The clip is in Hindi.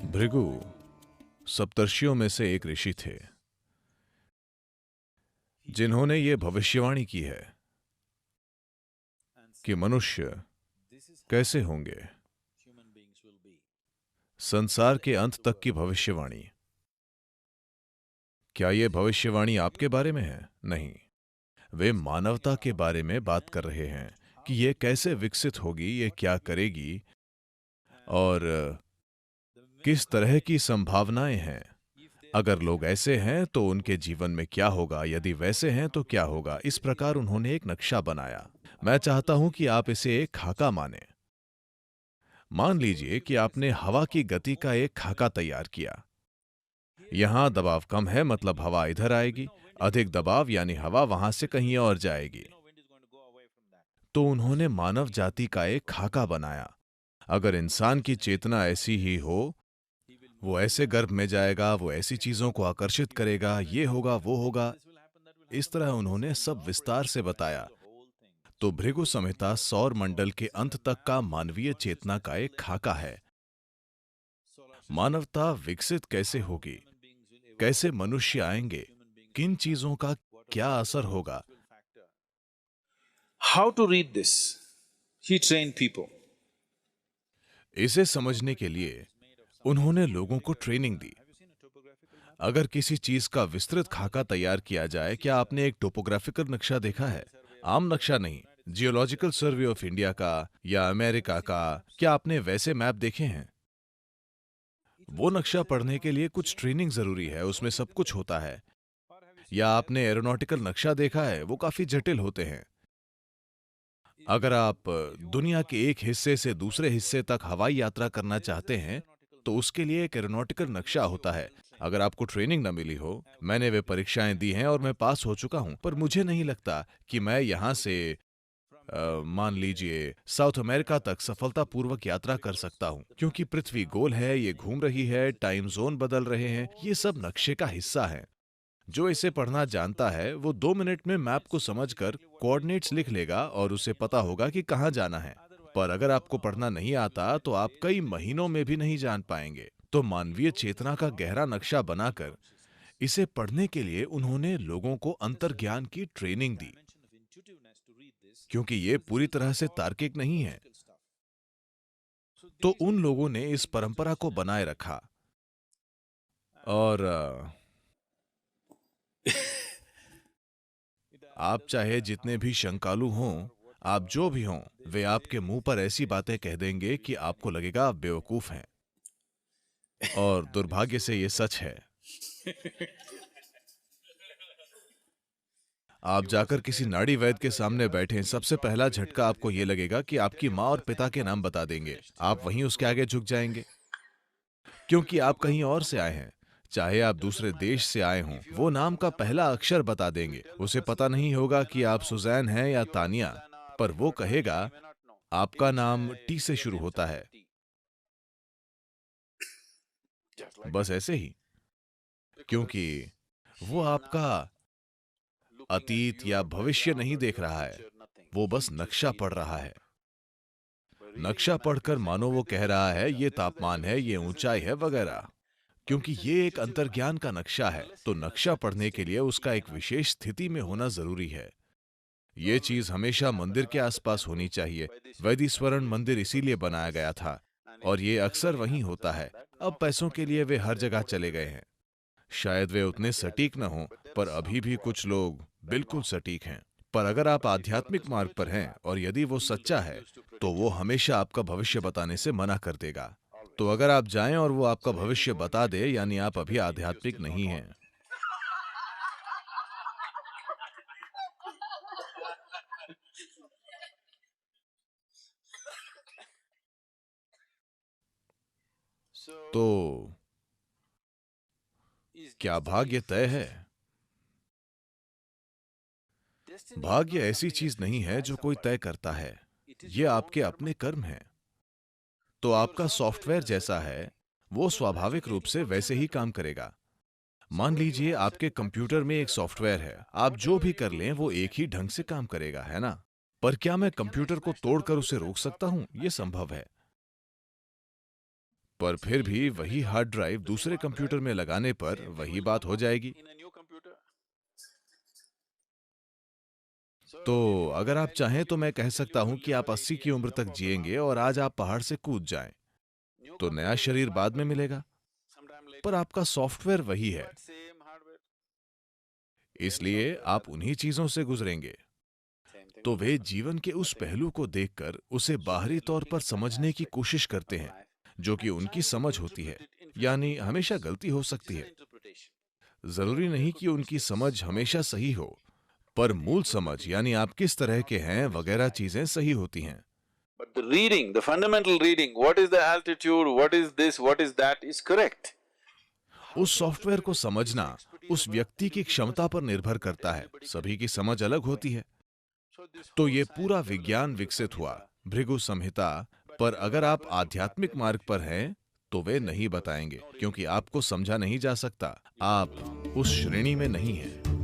भृगु सप्तर्षियों में से एक ऋषि थे जिन्होंने ये भविष्यवाणी की है कि मनुष्य कैसे होंगे। संसार के अंत तक की भविष्यवाणी। क्या ये भविष्यवाणी आपके बारे में है? नहीं, वे मानवता के बारे में बात कर रहे हैं कि ये कैसे विकसित होगी, ये क्या करेगी और किस तरह की संभावनाएं हैं। अगर लोग ऐसे हैं तो उनके जीवन में क्या होगा, यदि वैसे हैं तो क्या होगा। इस प्रकार उन्होंने एक नक्शा बनाया। मैं चाहता हूं कि आप इसे एक खाका माने। मान लीजिए कि आपने हवा की गति का एक खाका तैयार किया। यहां दबाव कम है, मतलब हवा इधर आएगी। अधिक दबाव यानी हवा वहां से कहीं और जाएगी। तो उन्होंने मानव जाति का एक खाका बनाया। अगर इंसान की चेतना ऐसी ही हो, वो ऐसे गर्भ में जाएगा, वो ऐसी चीजों को आकर्षित करेगा, ये होगा वो होगा। इस तरह उन्होंने सब विस्तार से बताया। तो भृगु संहिता सौर मंडल के अंत तक का मानवीय चेतना का एक खाका है। मानवता विकसित कैसे होगी, कैसे मनुष्य आएंगे, किन चीजों का क्या असर होगा। How to read this? He trained people. इसे समझने के लिए उन्होंने लोगों को ट्रेनिंग दी। अगर किसी चीज का विस्तृत खाका तैयार किया जाए, क्या आपने एक टोपोग्राफिकल नक्शा देखा है? आम नक्शा नहीं, जियोलॉजिकल सर्वे ऑफ इंडिया का या अमेरिका का। क्या आपने वैसे मैप देखे हैं? वो नक्शा पढ़ने के लिए कुछ ट्रेनिंग जरूरी है, उसमें सब कुछ होता है। या आपने एरोनॉटिकल नक्शा देखा है? वो काफी जटिल होते हैं। अगर आप दुनिया के एक हिस्से से दूसरे हिस्से तक हवाई यात्रा करना चाहते हैं तो उसके लिए एक एरोनॉटिकल नक्शा होता है। अगर आपको ट्रेनिंग न मिली हो, मैंने वे परीक्षाएं दी हैं और मैं पास हो चुका हूं, पर मुझे नहीं लगता कि मैं यहां से मान लीजिए साउथ अमेरिका तक सफलतापूर्वक यात्रा कर सकता हूं, क्योंकि पृथ्वी गोल है, ये घूम रही है, टाइम जोन बदल रहे हैं। ये सब नक्शे का हिस्सा है। जो इसे पढ़ना जानता है वो 2 मिनट में मैप को समझकर कोऑर्डिनेट्स लिख लेगा और उसे पता होगा कि कहां जाना है। पर अगर आपको पढ़ना नहीं आता तो आप कई महीनों में भी नहीं जान पाएंगे। तो मानवीय चेतना का गहरा नक्शा बनाकर इसे पढ़ने के लिए उन्होंने लोगों को अंतर्ज्ञान की ट्रेनिंग दी, क्योंकि ये पूरी तरह से तार्किक नहीं है। तो उन लोगों ने इस परंपरा को बनाए रखा। और आप चाहे जितने भी शंकालु हों, आप जो भी हों, वे आपके मुंह पर ऐसी बातें कह देंगे कि आपको लगेगा आप बेवकूफ हैं। और दुर्भाग्य से ये सच है। आप जाकर किसी नाड़ी वैद्य के सामने बैठें, सबसे पहला झटका आपको ये लगेगा कि आपकी माँ और पिता के नाम बता देंगे। आप वहीं उसके आगे झुक जाएंगे, क्योंकि आप कहीं और से आए हैं। चाहे आप दूसरे देश से आए हों, वो नाम का पहला अक्षर बता देंगे। उसे पता नहीं होगा कि आप सुजैन हैं या तानिया, पर वो कहेगा आपका नाम टी से शुरू होता है। बस ऐसे ही, क्योंकि वो आपका अतीत या भविष्य नहीं देख रहा है, वो बस नक्शा पढ़ रहा है। नक्शा पढ़कर मानो वो कह रहा है ये तापमान है, ये ऊंचाई है वगैरह। क्योंकि ये एक अंतर्ज्ञान का नक्शा है, तो नक्शा पढ़ने के लिए उसका एक विशेष स्थिति में होना जरूरी है। ये चीज हमेशा मंदिर के आसपास होनी चाहिए। वैदिस्वरण मंदिर इसीलिए बनाया गया था, और ये अक्सर वहीं होता है। अब पैसों के लिए वे हर जगह चले गए हैं। शायद वे उतने सटीक न हों, पर अभी भी कुछ लोग बिल्कुल सटीक हैं। पर अगर आप आध्यात्मिक मार्ग पर हैं और यदि वो सच्चा है, तो वो हमेशा आपका भविष्य बताने से मना कर देगा। तो अगर आप जाएं और वो आपका भविष्य बता दे, यानी आप अभी आध्यात्मिक नहीं हैं। तो क्या भाग्य तय है? भाग्य ऐसी चीज नहीं है जो कोई तय करता है। ये आपके अपने कर्म हैं। तो आपका सॉफ्टवेयर जैसा है, वो स्वाभाविक रूप से वैसे ही काम करेगा। मान लीजिए आपके कंप्यूटर में एक सॉफ्टवेयर है, आप जो भी कर लें वो एक ही ढंग से काम करेगा, है ना? पर क्या मैं कंप्यूटर को तोड़कर उसे रोक सकता हूं? यह संभव है। पर फिर भी वही हार्ड ड्राइव दूसरे कंप्यूटर में लगाने पर वही बात हो जाएगी। तो अगर आप चाहें तो मैं कह सकता हूं कि आप 80 की उम्र तक जिएंगे और आज आप पहाड़ से कूद जाएं, तो नया शरीर बाद में मिलेगा, पर आपका सॉफ्टवेयर वही है, इसलिए आप उन्हीं चीजों से गुजरेंगे। तो वे जीवन के उस पहलू को देखकर उसे बाहरी तौर पर समझने की कोशिश करते हैं जो कि उनकी समझ होती है, यानी हमेशा गलती हो सकती है। जरूरी नहीं कि उनकी समझ हमेशा सही हो, पर मूल समझ यानी आप किस तरह के हैं वगैरह चीजें सही होती हैं। But the reading, the fundamental reading, what is the altitude, what is this, what is that, is correct. उस सॉफ्टवेयर को समझना उस व्यक्ति की क्षमता पर निर्भर करता है, सभी की समझ अलग होती है। तो ये पूरा विज्ञान विकसित हुआ भृगु संहिता, पर अगर आप आध्यात्मिक मार्ग पर हैं तो वे नहीं बताएंगे, क्योंकि आपको समझा नहीं जा सकता, आप उस श्रेणी में नहीं हैं।